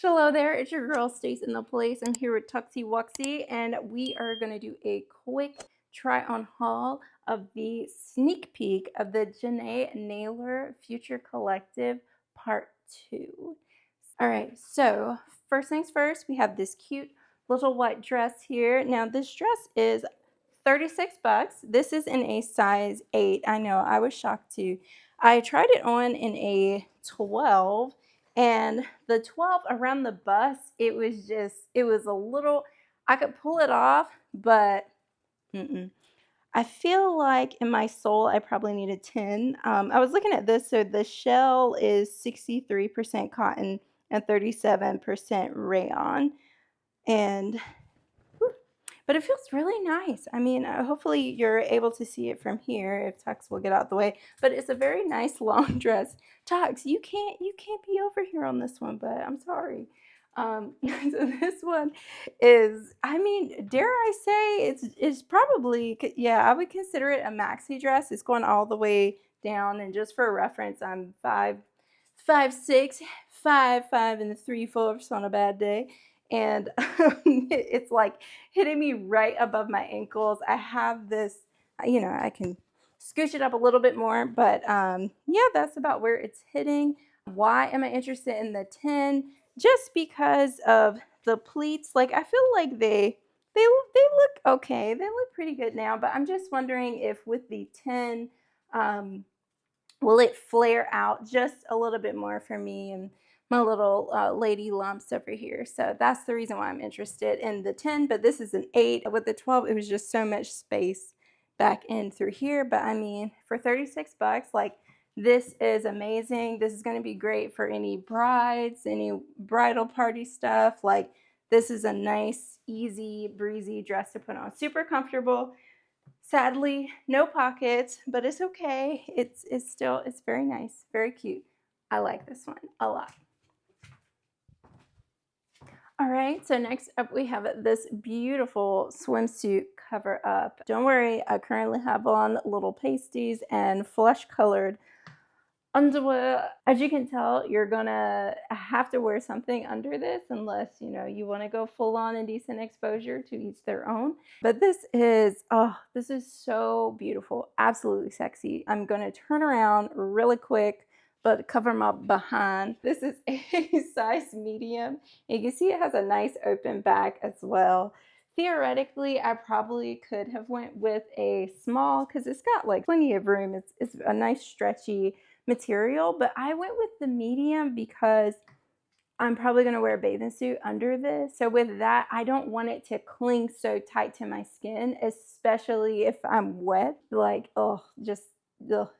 Hello there, it's your girl Stace in the Place. I'm here with Tuxie Wuxie, and we are going to do a quick try on haul of the sneak peek of the Jenee Naylor Future Collective Part 2. All right, so first things first, we have this cute little white dress here. Now, this dress is 36 bucks. This is in a size 8. I know, I was shocked too. I tried it on in a 12, and the 12 around the bust, it was a little, I could pull it off, but I feel like in my soul, I probably need a 10. I was looking at this, so the shell is 63% cotton and 37% rayon. And but it feels really nice. I mean, hopefully you're able to see it from here if Tux will get out the way. But it's a very nice long dress. Tux, you can't be over here on this one, but I'm sorry. So this one is, I mean, dare I say, it's probably, yeah, I would consider it a maxi dress. It's going all the way down, and just for reference, I'm 5'6", 5'5" and 3/4 on a bad day, and it's like hitting me right above my ankles. I have this, I can scooch it up a little bit more, but yeah, that's about where it's hitting. Why am I interested in the 10? Just because of the pleats. Like, I feel like they look okay. They look pretty good now, but I'm just wondering if with the 10, will it flare out just a little bit more for me and my little lady lumps over here. So that's the reason why I'm interested in the 10, but this is an 8. With the 12, it was just so much space back in through here. But I mean, for 36 bucks, like, this is amazing. This is going to be great for any brides, any bridal party stuff. Like, this is a nice, easy, breezy dress to put on. Super comfortable. Sadly, no pockets, but it's okay. It's very nice, very cute. I like this one a lot. All right, so next up we have this beautiful swimsuit cover up. Don't worry, I currently have on little pasties and flesh colored underwear. As you can tell, you're gonna have to wear something under this unless you want to go full on indecent exposure. To each their own. But this is so beautiful, absolutely sexy. I'm gonna turn around really quick but cover my behind. This is a size medium. You can see it has a nice open back as well. Theoretically, I probably could have went with a small because it's got like plenty of room. It's a nice stretchy material, but I went with the medium because I'm probably going to wear a bathing suit under this. So with that, I don't want it to cling so tight to my skin, especially if I'm wet. Like, oh, just the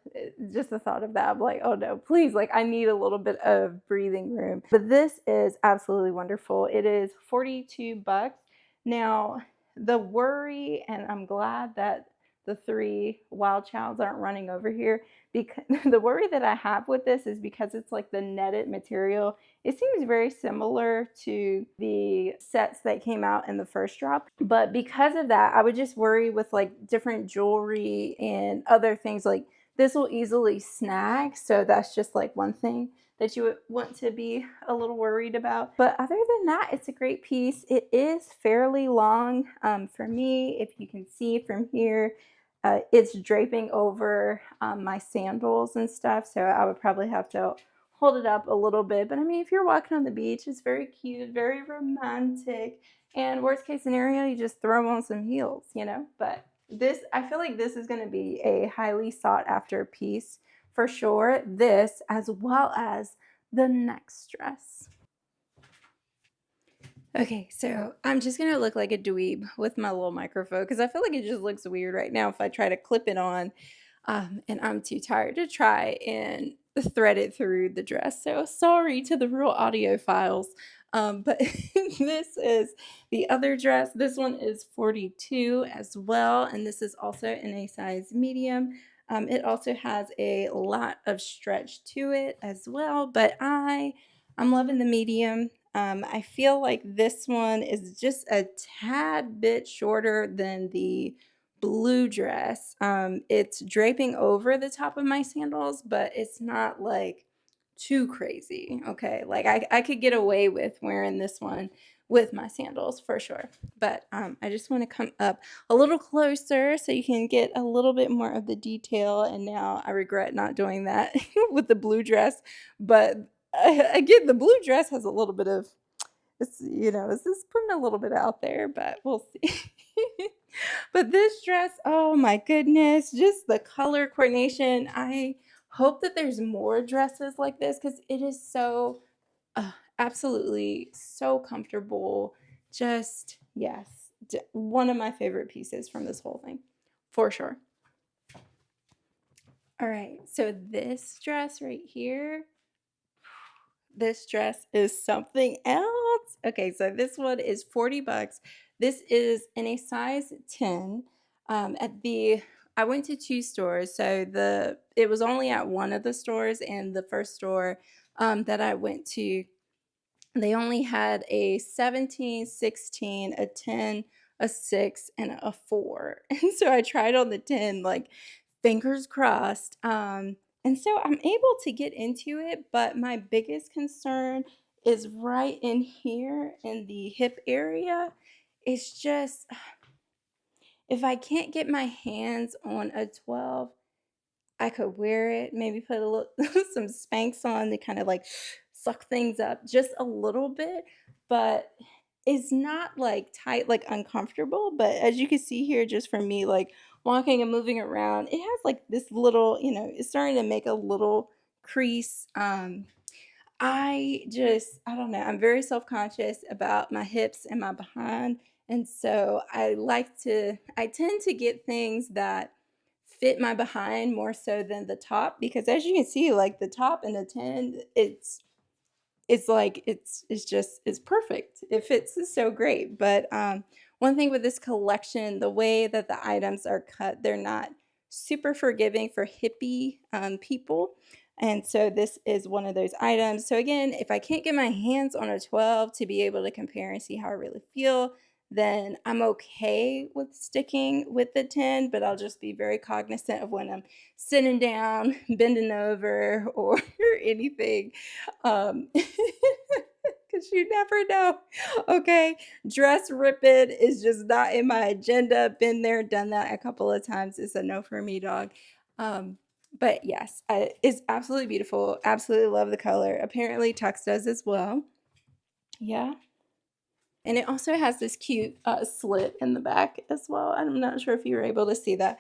thought of that, I'm like, oh no, please, like, I need a little bit of breathing room. But this is absolutely wonderful. It is 42 bucks. Now, the worry, and I'm glad that the 3 wild childs aren't running over here, because the worry that I have with this is because it's like the netted material. It seems very similar to the sets that came out in the first drop, but because of that, I would just worry with like different jewelry and other things. Like, this will easily snag, so that's just like one thing that you would want to be a little worried about. But other than that, it's a great piece. It is fairly long for me. If you can see from here, it's draping over my sandals and stuff, so I would probably have to hold it up a little bit. But I mean, if you're walking on the beach, it's very cute, very romantic, and worst case scenario, you just throw on some heels. But this, I feel like this is going to be a highly sought after piece for sure. This, as well as the next dress. Okay, so I'm just gonna look like a dweeb with my little microphone because I feel like it just looks weird right now if I try to clip it on, and I'm too tired to try and thread it through the dress. So sorry to the real audiophiles. But this is the other dress. This one is 42 as well, and this is also in a size medium. It also has a lot of stretch to it as well, but I'm loving the medium. I feel like this one is just a tad bit shorter than the blue dress. It's draping over the top of my sandals, but it's not like too crazy. Okay, like I could get away with wearing this one with my sandals for sure. But I just want to come up a little closer so you can get a little bit more of the detail. And now I regret not doing that with the blue dress. But again, the blue dress has a little bit of, it's, you know, it's just putting a little bit out there, but we'll see. But this dress, oh my goodness, just the color coordination. I hope that there's more dresses like this because it is so absolutely so comfortable. Just, yes, one of my favorite pieces from this whole thing, for sure. All right, so this dress right here, this dress is something else. Okay, so this one is 40 bucks. This is in a size 10. I went to two stores, so it was only at one of the stores, and the first store that I went to, they only had a 17, 16, a 10, a 6, and a 4. And so I tried on the 10, like fingers crossed. And so I'm able to get into it, but my biggest concern is right in here in the hip area. It's just, if I can't get my hands on a 12, I could wear it, maybe put a little some Spanx on to kind of like suck things up just a little bit, but it's not like tight, like uncomfortable. But as you can see here, just from me like walking and moving around, it has like this little, you know, it's starting to make a little crease. I don't know, I'm very self-conscious about my hips and my behind. And so I tend to get things that fit my behind more so than the top, because as you can see, like the top and the 10, it's like it's just it's perfect. It fits so great. But one thing with this collection, the way that the items are cut, they're not super forgiving for hippie people. And so this is one of those items. So again, if I can't get my hands on a 12 to be able to compare and see how I really feel, then I'm okay with sticking with the 10, but I'll just be very cognizant of when I'm sitting down, bending over, or anything. Because you never know. Okay, dress ripping is just not in my agenda. Been there, done that a couple of times. It's a no for me, dog. But yes, it's absolutely beautiful. Absolutely love the color. Apparently, Tux does as well. Yeah. And it also has this cute slit in the back as well. I'm not sure if you were able to see that.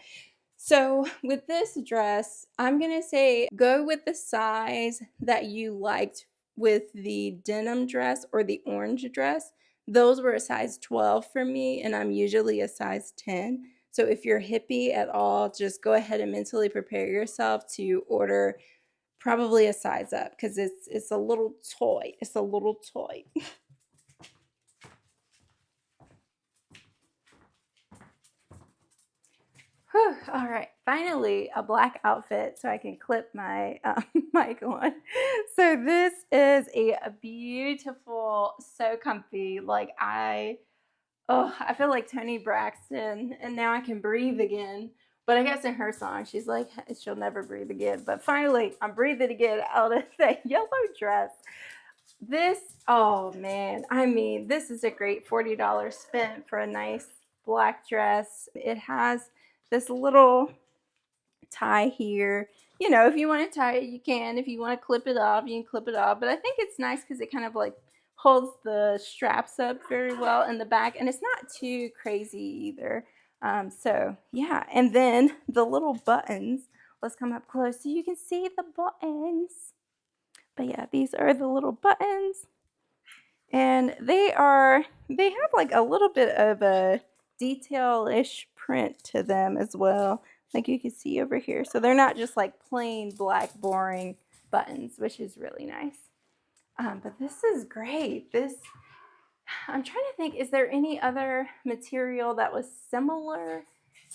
So with this dress, I'm going to say go with the size that you liked with the denim dress or the orange dress. Those were a size 12 for me, and I'm usually a size 10. So if you're hippie at all, just go ahead and mentally prepare yourself to order probably a size up, because it's a little toy. It's a little toy. Whew, all right, finally a black outfit so I can clip my mic on. So this is a beautiful, so comfy. Like I feel like Toni Braxton, and now I can breathe again. But I guess in her song, she's like, she'll never breathe again. But finally, I'm breathing again out of that yellow dress. This, oh man, I mean, this is a great $40 spent for a nice black dress. It has this little tie here. You know, if you want to tie it, you can. If you want to clip it off, you can clip it off. But I think it's nice because it kind of like holds the straps up very well in the back, and it's not too crazy either. So yeah, and then the little buttons. Let's come up close so you can see the buttons. But yeah, these are the little buttons. And they have like a little bit of a detail-ish print to them as well, like you can see over here. So they're not just like plain black boring buttons, which is really nice. But this is great. I'm trying to think, is there any other material that was similar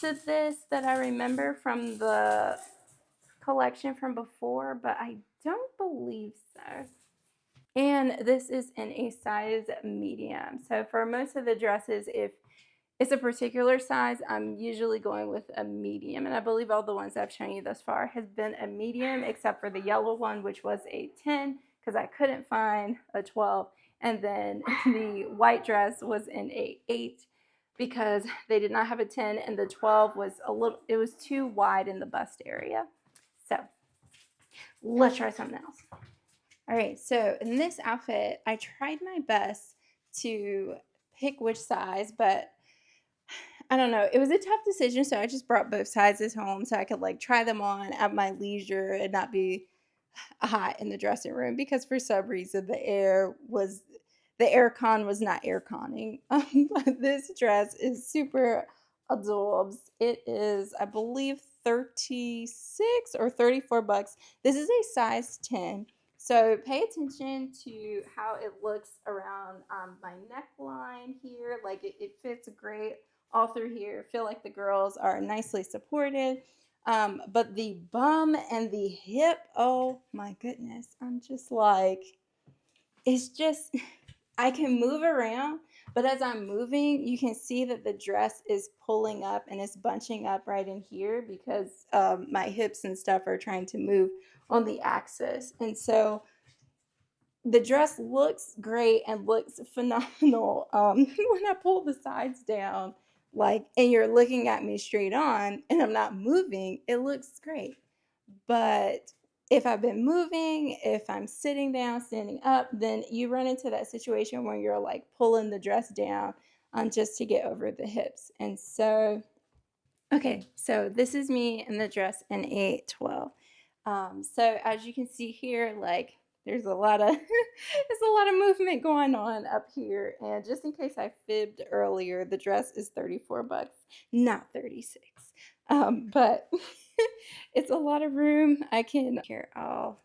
to this that I remember from the collection from before? But I don't believe so. And this is in a size medium. So for most of the dresses, if it's a particular size. I'm usually going with a medium, and I believe all the ones I've shown you thus far has been a medium, except for the yellow one, which was a 10, because I couldn't find a 12. And then the white dress was in a 8 because they did not have a 10, and the 12 was it was too wide in the bust area. So let's try something else. All right, so in this outfit, I tried my best to pick which size, but I don't know. It was a tough decision, so I just brought both sizes home so I could like try them on at my leisure and not be hot in the dressing room, because for some reason the air con was not air conning. This dress is super adorbs. It is, I believe, 36 or 34 bucks. This is a size 10. So pay attention to how it looks around my neckline here. Like it fits great all through here. I feel like the girls are nicely supported. But the bum and the hip, oh my goodness. I'm just like, it's just, I can move around, but as I'm moving, you can see that the dress is pulling up and it's bunching up right in here because my hips and stuff are trying to move on the axis. And so the dress looks great and looks phenomenal when I pull the sides down, like, and you're looking at me straight on and I'm not moving, it looks great. But if I've been moving, if I'm sitting down, standing up, then you run into that situation where you're like pulling the dress down just to get over the hips. And so, okay, so this is me in the dress in a 12. So as you can see here, like there's a lot of there's a lot of movement going on up here. And just in case I fibbed earlier, the dress is 34 bucks, not 36. But it's a lot of room. Here, I'll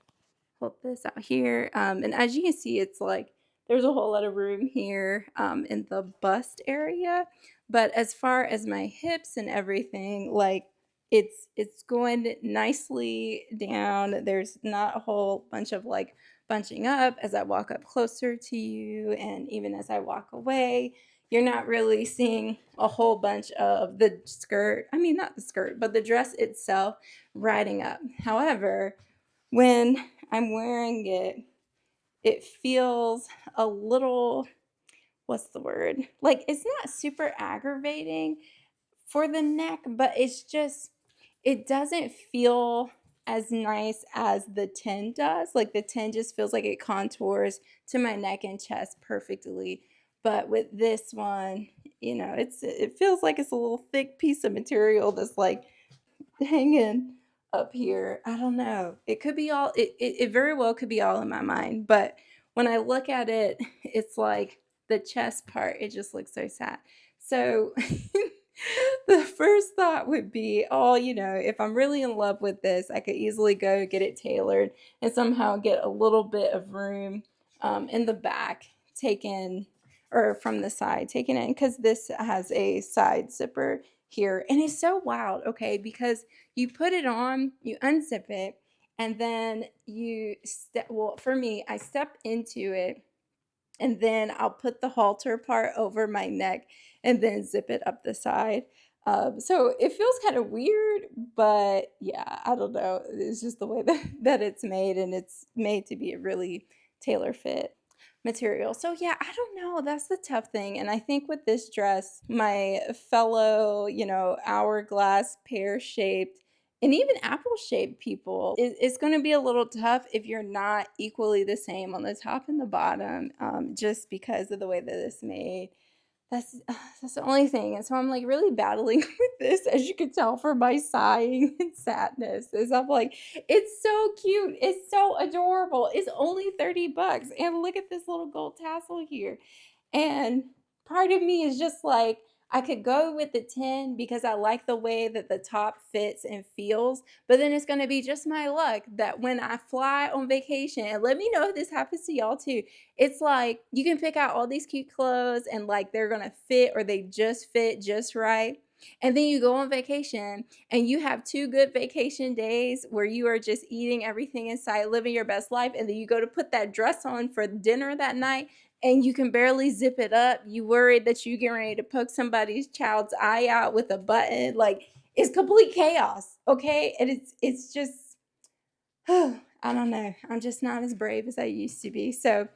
hold this out here. And as you can see, it's like there's a whole lot of room here in the bust area. But as far as my hips and everything, like it's going nicely down. There's not a whole bunch of like bunching up as I walk up closer to you, and even as I walk away, you're not really seeing a whole bunch of the skirt. I mean, not the skirt, but the dress itself riding up. However, when I'm wearing it, it feels a little, what's the word? Like it's not super aggravating for the neck, but it's just, it doesn't feel as nice as the 10 does. Like the 10 just feels like it contours to my neck and chest perfectly. But with this one, it feels like it's a little thick piece of material that's like hanging up here. I don't know. It could be all, it very well could be all in my mind. But when I look at it, it's like the chest part, it just looks so sad. So the first thought would be, oh, if I'm really in love with this, I could easily go get it tailored and somehow get a little bit of room in the back taken, or from the side taken in, because this has a side zipper here. And it's so wild, okay, because you put it on, you unzip it, and then for me, I step into it, and then I'll put the halter part over my neck and then zip it up the side. So it feels kind of weird, but yeah, I don't know. It's just the way that it's made, and it's made to be a really tailor fit material. So yeah, I don't know. That's the tough thing. And I think with this dress, my fellow, hourglass, pear-shaped, and even apple-shaped people, it's going to be a little tough if you're not equally the same on the top and the bottom, just because of the way that it's made. That's the only thing. And so I'm like really battling with this, as you can tell from my sighing and sadness. Is I'm like, it's so cute. It's so adorable. It's only 30 bucks. And look at this little gold tassel here. And part of me is just like, I could go with the 10 because I like the way that the top fits and feels, but then it's going to be just my luck that when I fly on vacation, and let me know if this happens to y'all too, it's like you can pick out all these cute clothes and like they're going to fit, or they just fit just right. And then you go on vacation and you have 2 good vacation days where you are just eating everything in sight, living your best life. And then you go to put that dress on for dinner that night. and you can barely zip it up. You worried that you get ready to poke somebody's child's eye out with a button. Like, it's complete chaos, okay? And it's just I don't know. I'm just not as brave as I used to be. So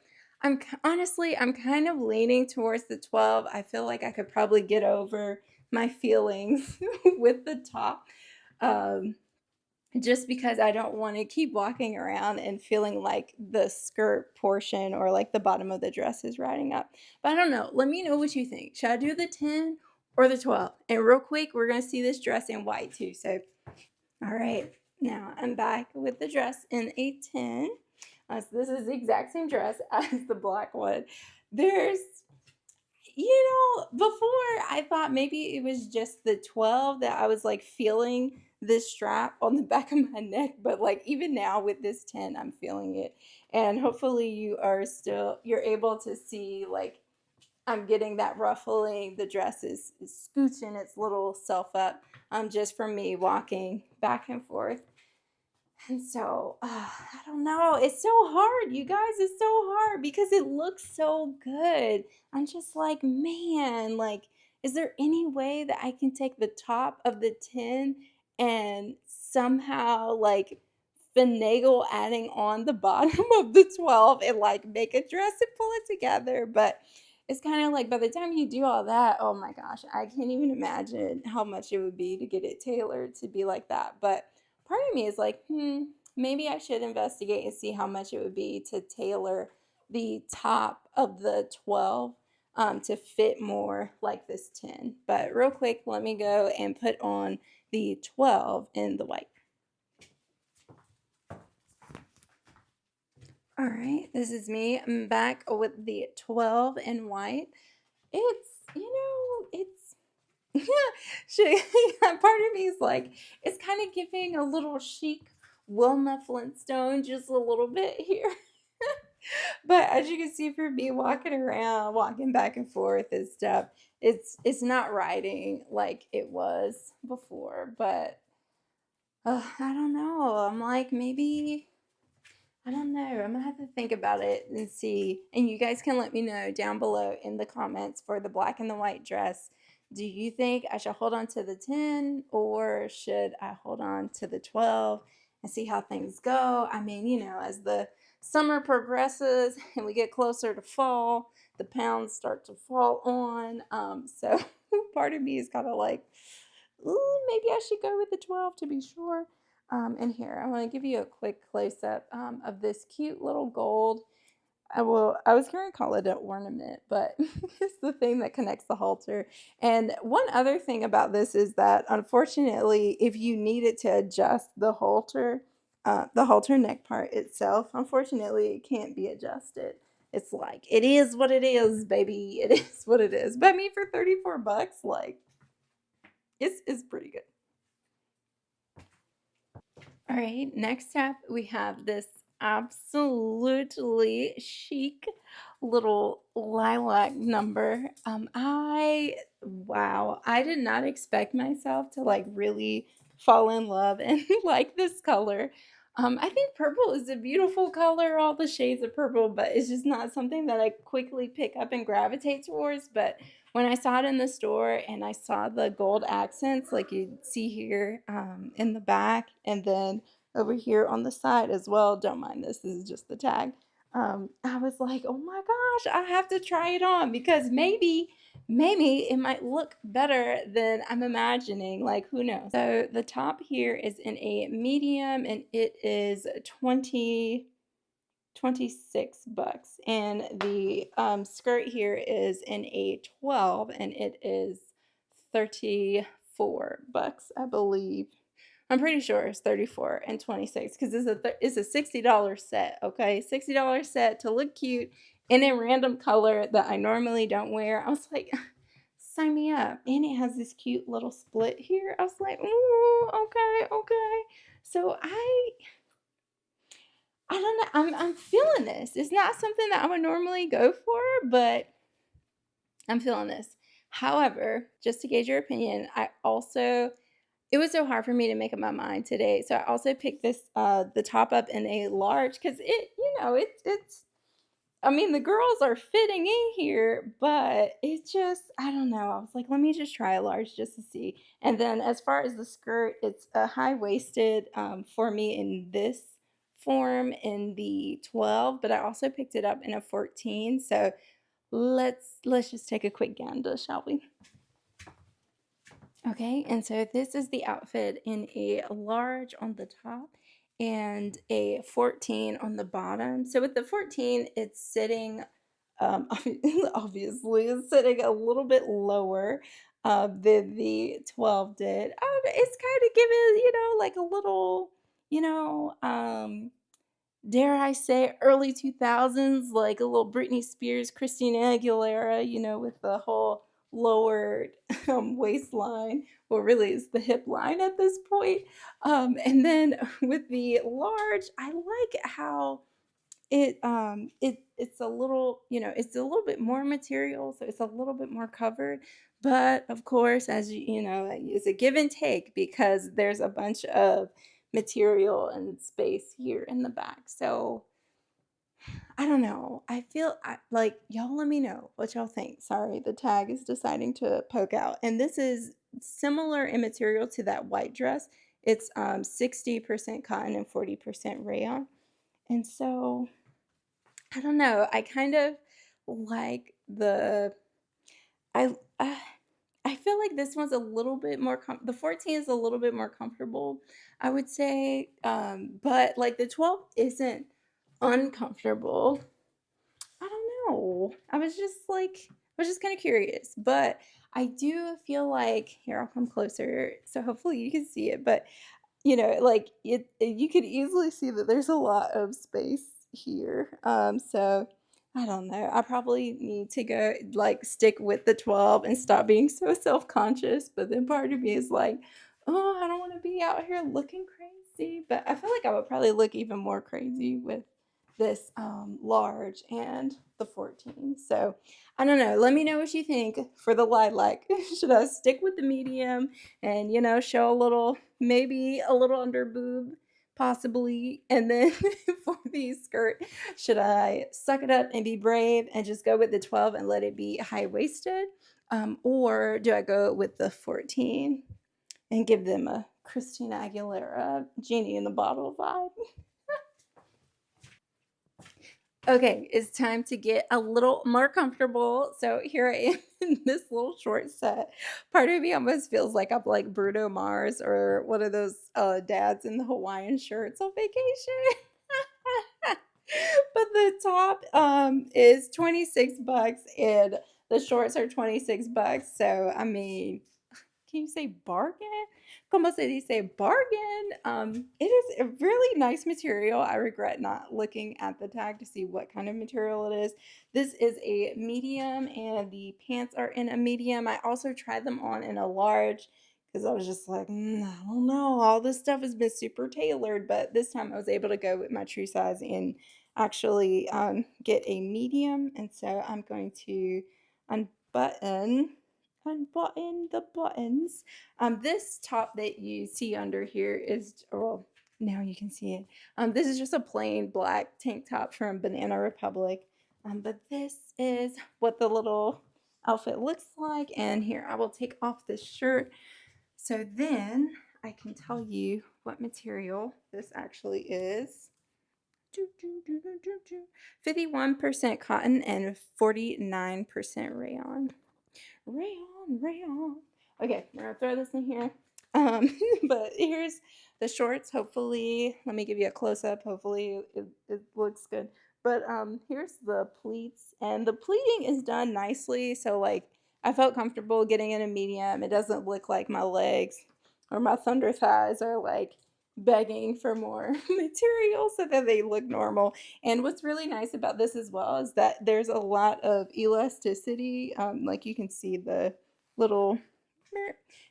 honestly, I'm kind of leaning towards the 12. I feel like I could probably get over my feelings with the top. Um, just because I don't want to keep walking around and feeling like the skirt portion or like the bottom of the dress is riding up. But I don't know. Let me know what you think. Should I do the 10 or the 12? And real quick, we're going to see this dress in white too. So, all right. Now I'm back with the dress in a 10. So this is the exact same dress as the black one. There's, before I thought maybe it was just the 12 that I was like feeling this strap on the back of my neck, but like even now with this 10, I'm feeling it. And hopefully you're able to see like I'm getting that ruffling. The dress is scooching its little self up just from me walking back and forth. And so, I don't know. It's so hard, you guys. It's so hard because it looks so good. I'm just like, man, like, is there any way that I can take the top of the 10 and somehow, like, finagle adding on the bottom of the 12 and, like, make a dress and pull it together? But it's kind of like by the time you do all that, oh my gosh, I can't even imagine how much it would be to get it tailored to be like that. But part of me is like, maybe I should investigate and see how much it would be to tailor the top of the 12 to fit more like this 10. But real quick, let me go and put on the 12 in the white. All right, this is me. I'm back with the 12 in white. It's part of me is like, it's kind of giving a little chic Wilma Flintstone, just a little bit here. But as you can see from me walking around, walking back and forth and stuff, it's not riding like it was before. But I don't know. I'm like, maybe I don't know. I'm gonna have to think about it and see. And you guys can let me know down below in the comments for the black and the white dress. Do you think I should hold on to the 10 or should I hold on to the 12 and see how things go? I mean, as the summer progresses and we get closer to fall, the pounds start to fall on. So part of me is kind of like, ooh, maybe I should go with the 12 to be sure. And here, I want to give you a quick close-up of this cute little gold. I was going to call it an ornament, but it's the thing that connects the halter. And one other thing about this is that, unfortunately, if you needed to adjust the halter neck part itself, unfortunately, it can't be adjusted. It's like, it is what it is, baby. It is what it is. But I mean, for 34 bucks, like, it's pretty good. All right, next up we have this absolutely chic little lilac number. I did not expect myself to like really fall in love and like this color. I think purple is a beautiful color, all the shades of purple, but it's just not something that I quickly pick up and gravitate towards. But when I saw it in the store and I saw the gold accents, like you see here in the back, and then over here on the side as well, don't mind this is just the tag. I was like, oh my gosh, I have to try it on because maybe it might look better than I'm imagining. Like, who knows? So the top here is in a medium and it is 26 bucks, and the skirt here is in a 12 and it is 34 bucks, I believe. I'm pretty sure it's 34 and 26 because it's a $60 set, okay? $60 set to look cute in a random color that I normally don't wear. I was like, sign me up. And it has this cute little split here. I was like, ooh, okay. So I don't know. I'm feeling this. It's not something that I would normally go for, but I'm feeling this. However, just to gauge your opinion, it was so hard for me to make up my mind today. So I also picked this the top up in a large because it's I mean, the girls are fitting in here, but it just, I don't know. I was like, let me just try a large just to see. And then as far as the skirt, it's a high waisted for me in this form in the 12, but I also picked it up in a 14. So let's just take a quick gander, shall we? Okay, and so this is the outfit in a large on the top and a 14 on the bottom. So with the 14, it's sitting, obviously, it's sitting a little bit lower than the 12 did. It's kind of giving, like a little, you know, dare I say, early 2000s, like a little Britney Spears, Christina Aguilera, with the whole lowered waistline. Well, really, it's the hip line at this point. And then with the large, I like how it's a little, it's a little bit more material, so it's a little bit more covered. But of course, as it's a give and take because there's a bunch of material and space here in the back. So I don't know. I feel like y'all let me know what y'all think. Sorry, the tag is deciding to poke out. And this is similar in material to that white dress. It's 60% cotton and 40% rayon. And so I don't know. I kind of like I uh, I feel like this one's a little bit more the 14 is a little bit more comfortable, I would say. But like the 12 isn't uncomfortable. I don't know. I was just kind of curious, but I do feel like here I'll come closer so hopefully you can see it, but like you could easily see that there's a lot of space here. So I don't know. I probably need to go like stick with the 12 and stop being so self-conscious. But then part of me is like, oh, I don't want to be out here looking crazy. But I feel like I would probably look even more crazy with this large and the 14. So I don't know. Let me know what you think for the lilac. Should I stick with the medium and show a little, maybe a little under boob possibly, and then for the skirt, should I suck it up and be brave and just go with the 12 and let it be high waisted, or do I go with the 14 and give them a Christina Aguilera genie in the bottle vibe? Okay, it's time to get a little more comfortable. So here I am in this little short set. Part of me almost feels like I'm like Bruno Mars or one of those dads in the Hawaiian shirts on vacation. But the top is 26 bucks and the shorts are 26 bucks. So I mean, can you say bargain? Como se dice bargain? It is a really nice material. I regret not looking at the tag to see what kind of material it is. This is a medium and the pants are in a medium. I also tried them on in a large because I was just like, I don't know. All this stuff has been super tailored, but this time I was able to go with my true size and actually get a medium. And so I'm going to unbutton the buttons. This top that you see under here is, well, now you can see it. This is just a plain black tank top from Banana Republic. But this is what the little outfit looks like. And here, I will take off this shirt. So then I can tell you what material this actually is. 51% cotton and 49% rayon. Rayon. Okay, we're gonna throw this in here. But here's the shorts. Hopefully, let me give you a close up. Hopefully, it looks good. But here's the pleats, and the pleating is done nicely. So like, I felt comfortable getting in a medium. It doesn't look like my legs or my thunder thighs are like begging for more material so that they look normal. And what's really nice about this as well is that there's a lot of elasticity. Like you can see the little,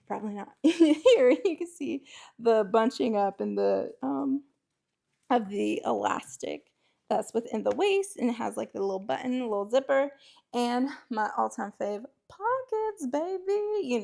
probably not here, you can see the bunching up in the of the elastic that's within the waist, and it has like the little button, a little zipper, and my all-time fave, pockets, baby.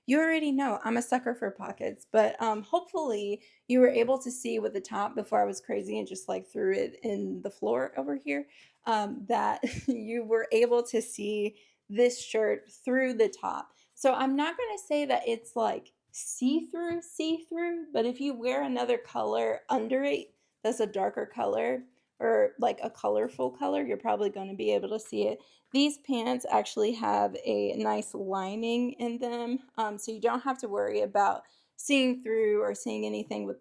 You already know I'm a sucker for pockets, but hopefully you were able to see with the top before I was crazy and just like threw it in the floor over here. that you were able to see this shirt through the top. So I'm not going to say that it's like see through, but if you wear another color under it that's a darker color or like a colorful color, you're probably going to be able to see it. These pants actually have a nice lining in them, so you don't have to worry about seeing through or seeing anything with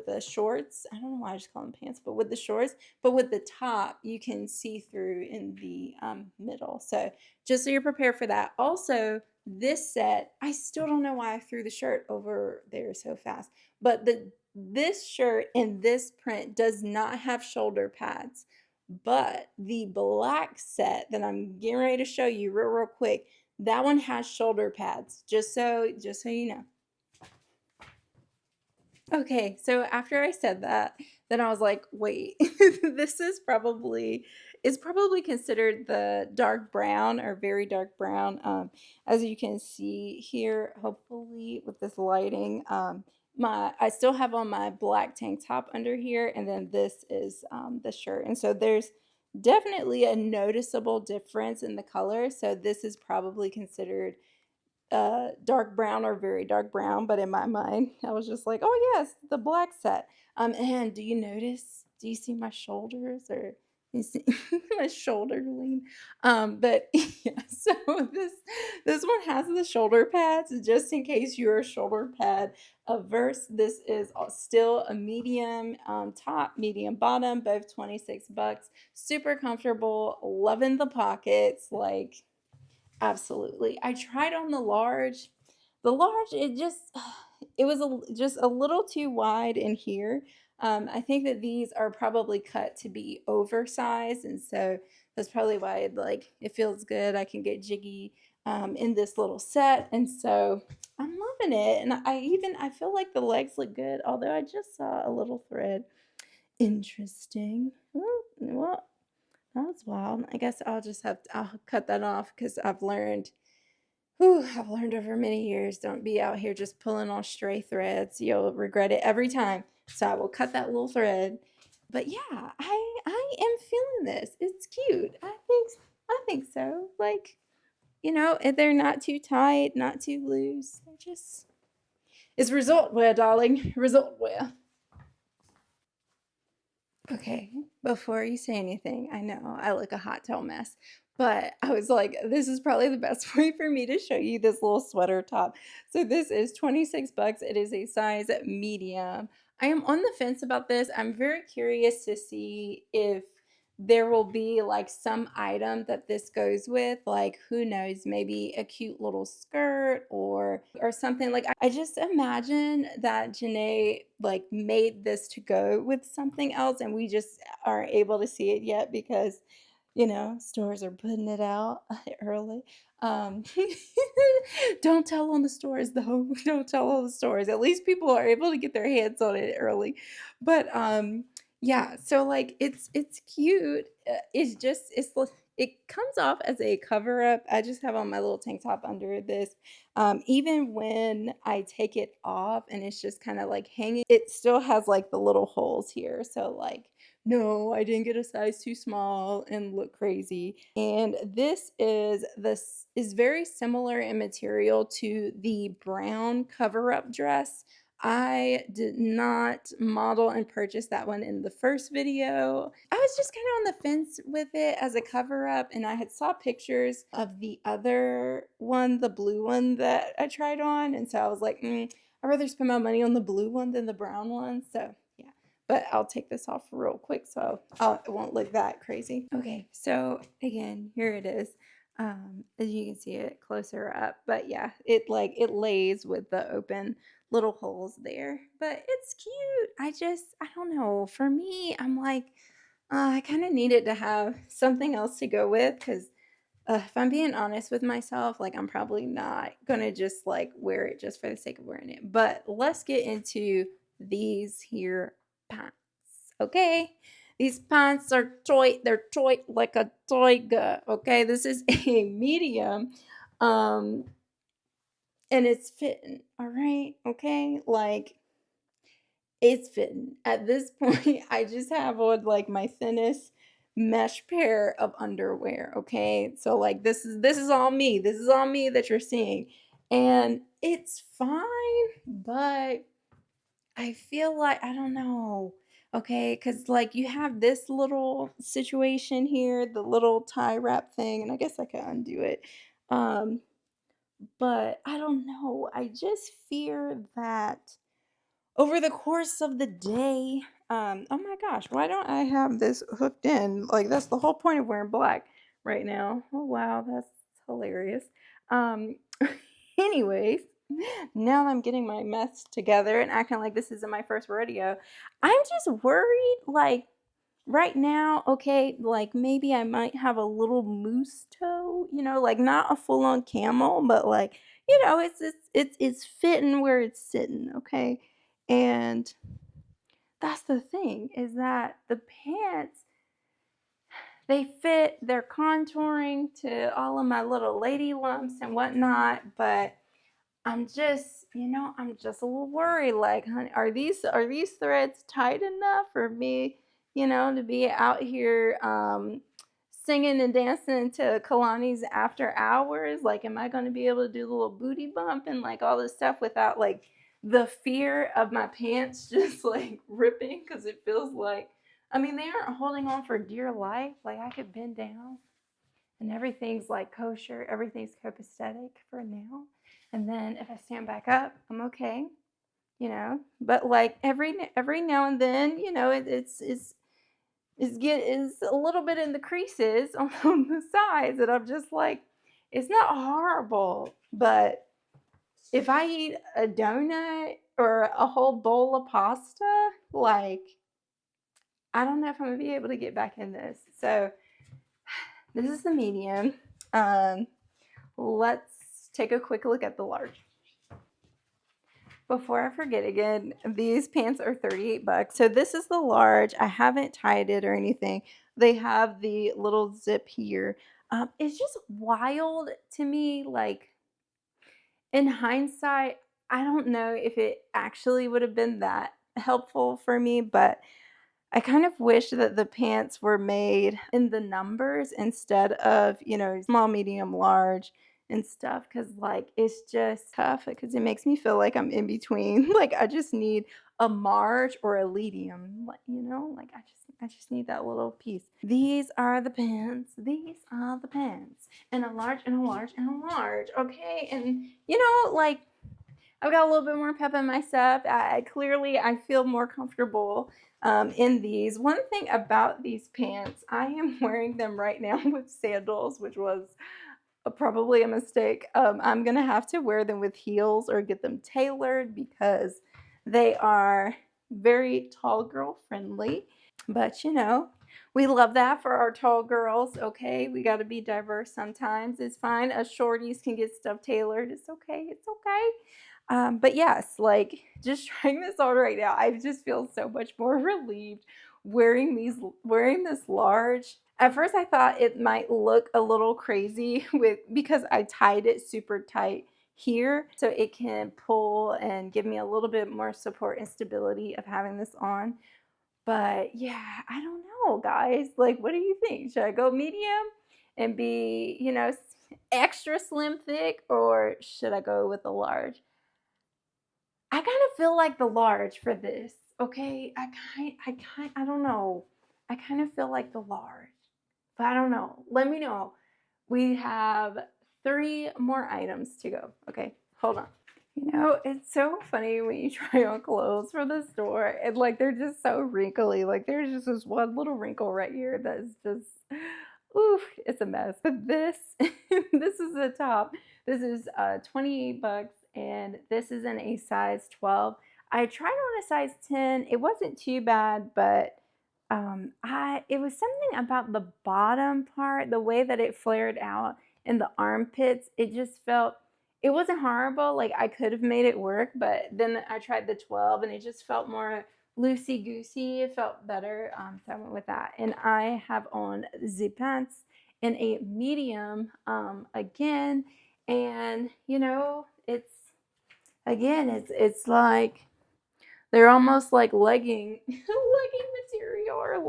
the shorts. I don't know why I just call them pants, but with the shorts, but with the top, you can see through in the middle. So just so you're prepared for that. Also, this set, I still don't know why I threw the shirt over there so fast, but this shirt in this print does not have shoulder pads. But the black set that I'm getting ready to show you real quick, that one has shoulder pads. Just so you know. Okay, so after I said that, then I was like, wait, this is probably considered the dark brown or very dark brown. As you can see here, hopefully with this lighting, I still have on my black tank top under here, and then this is the shirt. And so there's definitely a noticeable difference in the color. So this is probably considered dark brown or very dark brown, but in my mind, I was just like, oh yes, the black set. And do you notice? Do you see my shoulders or you see my shoulder lean? But yeah, so this one has the shoulder pads just in case you're a shoulder pad averse. This is still a medium top, medium bottom, both 26 bucks. Super comfortable, loving the pockets, like absolutely. I tried on the large. The large, it was just a little too wide in here. I think that these are probably cut to be oversized, and so that's probably why it feels good. I can get jiggy in this little set, and so I'm loving it. And I feel like the legs look good, although I just saw a little thread. Interesting. Well, that's wild. I guess I'll cut that off because I've learned over many years, don't be out here just pulling on stray threads. You'll regret it every time. So I will cut that little thread. But yeah, I am feeling this. It's cute. I think so. Like, they're not too tight, not too loose. They're just it's result wear, darling. Result wear. Okay, before you say anything, I know I look a hot tail mess, but I was like, this is probably the best way for me to show you this little sweater top. So this is 26 bucks. It is a size medium. I am on the fence about this. I'm very curious to see if there will be like some item that this goes with, like who knows, maybe a cute little skirt or something. Like I just imagine that Jenee like made this to go with something else and we just aren't able to see it yet because stores are putting it out early. um don't tell on the stores though. Don't tell on the stores. At least people are able to get their hands on it early. But yeah, so like it's cute. It comes off as a cover up. I just have on my little tank top under this. Even when I take it off and it's just kind of like hanging, it still has like the little holes here. So like, no, I didn't get a size too small and look crazy. And this is very similar in material to the brown cover up dress. I did not model and purchase that one in the first video. I was just kind of on the fence with it as a cover up, and I had saw pictures of the other one, the blue one that I tried on, and so I was like, I'd rather spend my money on the blue one than the brown one. So yeah, but I'll take this off real quick so it won't look that crazy. Okay, so again, here it is. As you can see it closer up, but yeah, it lays with the open little holes there, but it's cute. I don't know. For me, I'm like, I kind of needed to have something else to go with because if I'm being honest with myself, like I'm probably not gonna just like wear it just for the sake of wearing it. But let's get into these here pants. Okay. These pants are toy, they're toy like a toy gut. Okay, this is a medium. Um, and it's fitting, all right, okay, like it's fitting at this point. I just have on like my thinnest mesh pair of underwear, okay? So like this is all me. This is all me that you're seeing. And it's fine, but I feel like I don't know. Okay, cuz like you have this little situation here, the little tie wrap thing, and I guess I can undo it. Um but I don't know. I just fear that over the course of the day, oh my gosh, why don't I have this hooked in? Like that's the whole point of wearing black right now. Oh wow, that's hilarious. Um anyways, now that I'm getting my mess together and acting like this isn't my first rodeo, I'm just worried like right now, okay, like maybe I might have a little moose toe, like not a full on camel, but like, it's fitting where it's sitting, okay? And that's the thing is that the pants, they fit, they're contouring to all of my little lady lumps and whatnot, but I'm just a little worried. Like, honey, are these threads tight enough for me, to be out here singing and dancing to Kalani's after hours? Like, am I going to be able to do the little booty bump and like all this stuff without like the fear of my pants just like ripping? Because it feels like, I mean, they aren't holding on for dear life. Like, I could bend down and everything's like kosher, everything's copacetic for now. And then if I stand back up, I'm okay, But like every now and then, it's a little bit in the creases on the sides, and I'm just like, it's not horrible, but if I eat a donut or a whole bowl of pasta, like I don't know if I'm gonna be able to get back in this. So this is the medium. Let's take a quick look at the large. Before I forget again, these pants are $38. So this is the large. I haven't tied it or anything. They have the little zip here. It's just wild to me. Like in hindsight, I don't know if it actually would have been that helpful for me, but I kind of wish that the pants were made in the numbers instead of, small, medium, large and stuff, because like it's just tough because it makes me feel like I'm in between. Like I just need a large or a medium, like I just need that little piece. These are the pants. These are the pants. And a large and a large and a large. Okay. And like I've got a little bit more pep in my step. I feel more comfortable in these. One thing about these pants, I am wearing them right now with sandals, which was probably a mistake. I'm gonna have to wear them with heels or get them tailored because they are very tall girl friendly. But we love that for our tall girls. Okay, we got to be diverse sometimes. It's fine. Us shorties can get stuff tailored. It's okay. It's okay. But yes, like just trying this on right now, I just feel so much more relieved wearing this large. At first I thought it might look a little crazy because I tied it super tight here so it can pull and give me a little bit more support and stability of having this on. But yeah, I don't know, guys. Like, what do you think? Should I go medium and be, extra slim thick, or should I go with a large? I kind of feel like the large for this. Okay, I don't know. I kind of feel like the large, but I don't know. Let me know. We have 3 more items to go. Okay, hold on. It's so funny when you try on clothes from the store and like they're just so wrinkly. Like there's just this one little wrinkle right here that's just oof, it's a mess. But this this is the top. This is $28 and this is in a size 12. I tried on a size 10. It wasn't too bad, but it was something about the bottom part, the way that it flared out in the armpits. It just felt it wasn't horrible. Like I could have made it work, but then I tried the 12 and it just felt more loosey goosey. It felt better, so I went with that. And I have on the pants in a medium again, and it's like They're almost like legging legging material, or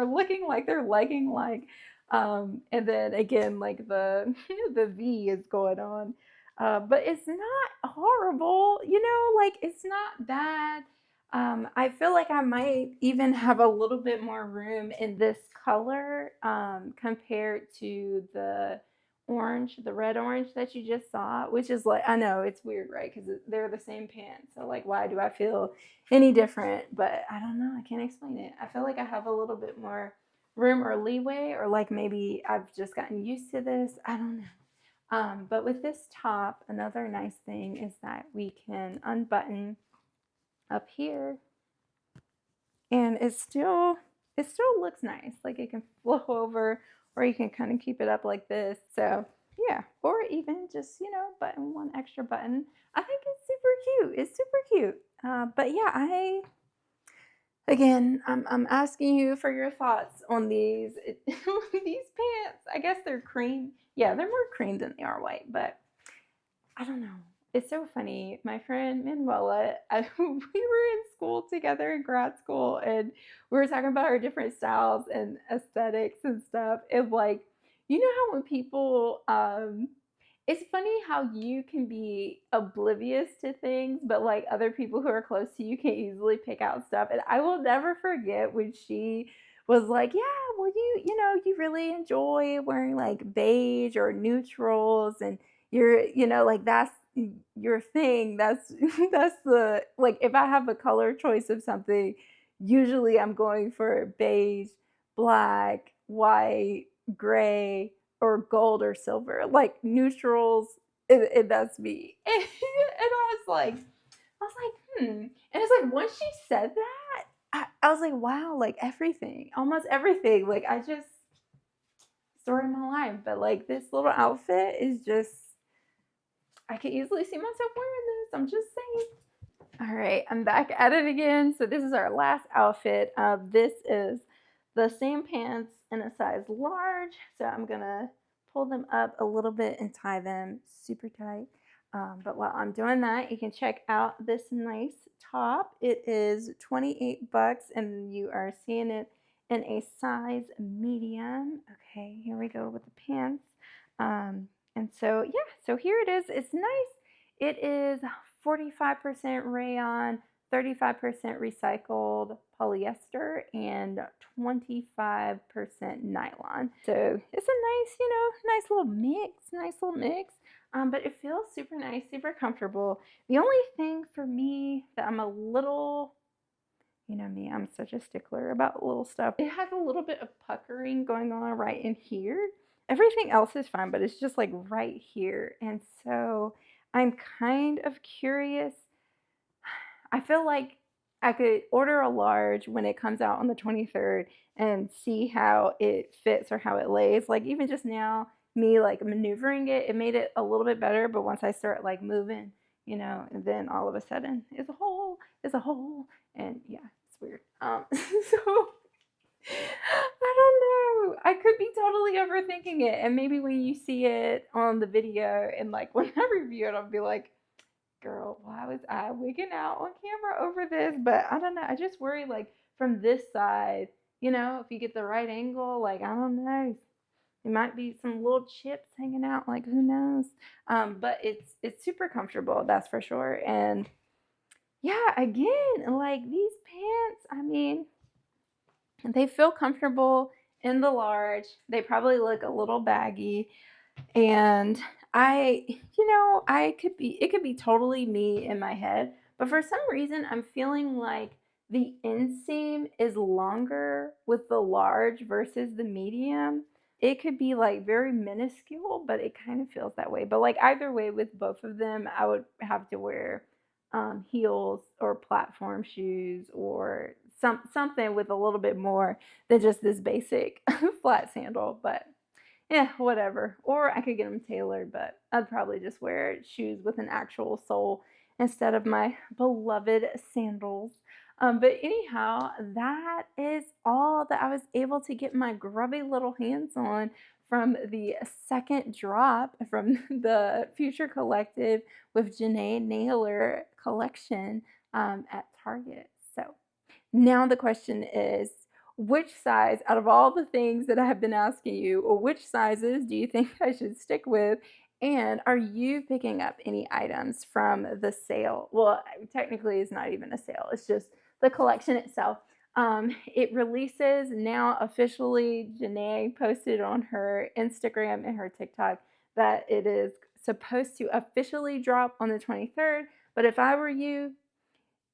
looking like they're legging like. And then again, like the the V is going on. But it's not horrible, like it's not bad. I feel like I might even have a little bit more room in this color compared to the red orange that you just saw, which is like, I know it's weird, right? Because they're the same pants. So, like, why do I feel any different? But I don't know. I can't explain it. I feel like I have a little bit more room or leeway, or like maybe I've just gotten used to this. I don't know. But with this top, another nice thing is that we can unbutton up here, and it still looks nice. Like it can flow over, or you can kind of keep it up like this. So yeah, or even just button one extra button. I think it's super cute. It's super cute. But yeah, I'm asking you for your thoughts on these these pants. I guess they're cream. Yeah, they're more cream than they are white, but I don't know. It's so funny. My friend Manuela, we were in school together in grad school, and we were talking about our different styles and aesthetics and stuff. And like, how when people, it's funny how you can be oblivious to things, but like other people who are close to you can easily pick out stuff. And I will never forget when she was like, "Yeah, well, you really enjoy wearing like beige or neutrals, and like that's your thing. That's that's the like if I have a color choice of something, usually I'm going for beige, black, white, gray, or gold or silver. Like neutrals, that's me." And I was like, hmm. And it's like once she said that, I was like, wow, like everything, almost everything. Like I just story of my life. But like this little outfit is just, I could easily see myself wearing this. I'm just saying. All right, I'm back at it again. So this is our last outfit. This is the same pants in a size large. So I'm gonna pull them up a little bit and tie them super tight. But while I'm doing that, you can check out this nice top. It is 28 bucks, and you are seeing it in a size medium. Okay, here we go with the pants. And so yeah, so here it is. It's nice. It is 45% rayon, 35% recycled polyester, and 25% nylon. So it's a nice, nice little mix. But it feels super nice, super comfortable. The only thing for me that I'm a little, me, I'm such a stickler about little stuff. It has a little bit of puckering going on right in here. Everything else is fine, but it's just like right here. And so I'm kind of curious. I feel like I could order a large when it comes out on the 23rd and see how it fits or how it lays. Like even just now, me like maneuvering it, it made it a little bit better. But once I start like moving, and then all of a sudden it's a hole, and yeah, it's weird. So I don't know. I could be totally overthinking it, and maybe when you see it on the video and like when I review it, I'll be like, girl, why was I wigging out on camera over this? But I don't know. I just worry like from this side, if you get the right angle, like I don't know. It might be some little chips hanging out, like who knows? But it's super comfortable, that's for sure. And yeah, again, like these pants, I mean, they feel comfortable in the large. They probably look a little baggy, and it could be totally me in my head, but for some reason I'm feeling like the inseam is longer with the large versus the medium. It could be like very minuscule, but it kind of feels that way. But like either way, with both of them, I would have to wear heels or platform shoes, or something with a little bit more than just this basic flat sandal. But yeah, whatever. Or I could get them tailored, but I'd probably just wear shoes with an actual sole instead of my beloved sandals. But anyhow, that is all that I was able to get my grubby little hands on from the second drop from the Future Collective with Jenee Naylor collection at Target. So now the question is, which size out of all the things that I have been asking you, or which sizes do you think I should stick with? And are you picking up any items from the sale? Well, technically it's not even a sale. It's just the collection itself. It releases now officially. Jenee posted on her Instagram and her TikTok that it is supposed to officially drop on the 23rd. But if I were you,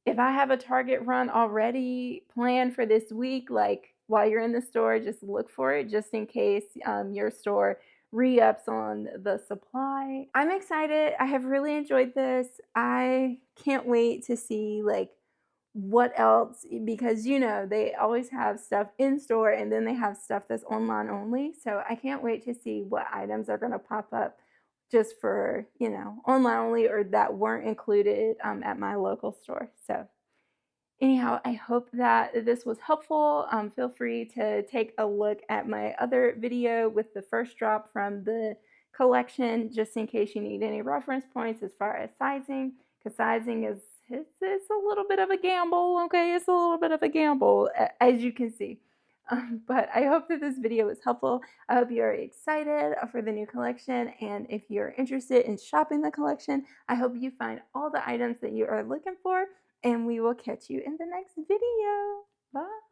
if I have a Target run already planned for this week, like while you're in the store, just look for it just in case your store re-ups on the supply. I'm excited. I have really enjoyed this. I can't wait to see like what else, because they always have stuff in store and then they have stuff that's online only. So I can't wait to see what items are going to pop up just for online only, or that weren't included at my local store. So anyhow, I hope that this was helpful. Feel free to take a look at my other video with the first drop from the collection, just in case you need any reference points as far as sizing, because sizing is it's a little bit of a gamble. Okay, it's a little bit of a gamble, as you can see. But I hope that this video was helpful. I hope you're excited for the new collection, and if you're interested in shopping the collection, I hope you find all the items that you are looking for, and we will catch you in the next video. Bye.